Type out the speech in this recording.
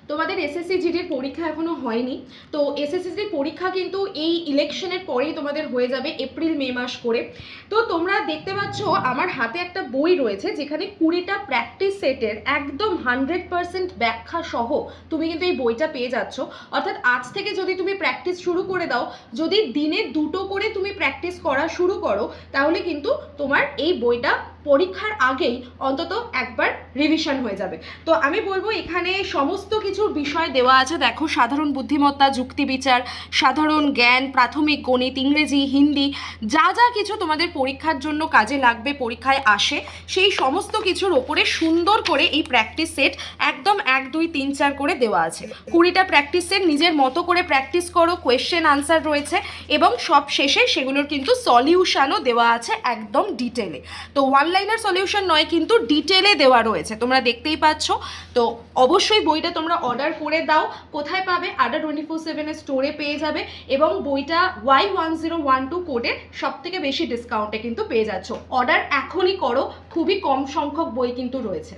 তোমাদের এসএসসি জিডির পরীক্ষা এখনো হয়নি, তো এসএসসি জিডির পরীক্ষা কিন্তু এই ইলেকশনের পরেই তোমাদের হয়ে যাবে, এপ্রিল মে মাস করে। তো তোমরা দেখতে পাচ্ছ আমার হাতে একটা বই রয়েছে যেখানে 20টা প্র্যাকটিস সেটের একদম 100% ব্যাখ্যা সহ তুমি কিন্তু এই বইটা পেয়ে যাচ্ছ। অর্থাৎ আজ থেকে যদি তুমি প্র্যাকটিস শুরু করে দাও, যদি দিনে 2টো করে তুমি প্র্যাকটিস করা শুরু করো, তাহলে কিন্তু তোমার এই বইটা পরীক্ষার আগেই অন্তত একবার রিভিশন হয়ে যাবে। তো আমি বলবো এখানে সমস্ত কিছুর বিষয় দেওয়া আছে। দেখো, সাধারণ বুদ্ধিমত্তা, যুক্তিবিচার, সাধারণ জ্ঞান, প্রাথমিক গণিত, ইংরেজি, হিন্দি, যা যা কিছু তোমাদের পরীক্ষার জন্য কাজে লাগবে, পরীক্ষায় আসে, সেই সমস্ত কিছুর ওপরে সুন্দর করে এই প্র্যাকটিস সেট একদম 1 2 3 4 করে দেওয়া আছে। 20টা প্র্যাকটিস সেট, নিজের মতো করে প্র্যাকটিস করো, কোয়েশ্চেন আনসার রয়েছে এবং সব শেষে সেগুলোর কিন্তু সলিউশনও দেওয়া আছে একদম ডিটেলে। তো ওয়ান লাইনার সলিউশন নয়, কিন্তু ডিটেলে দেওয়া রয়েছে, তোমরা দেখতেই পাচ্ছ। তো অবশ্যই বইটা তোমরা অর্ডার করে দাও। কোথায় পাবে? আড্ডা 24/7 এর স্টোরে পেয়ে যাবে এবং বইটা Y1012 কোডে সব থেকে বেশি ডিসকাউন্টে কিন্তু পেয়ে যাচ্ছ। অর্ডার এখনই করো, খুবই কম সংখ্যক বই কিন্তু রয়েছে।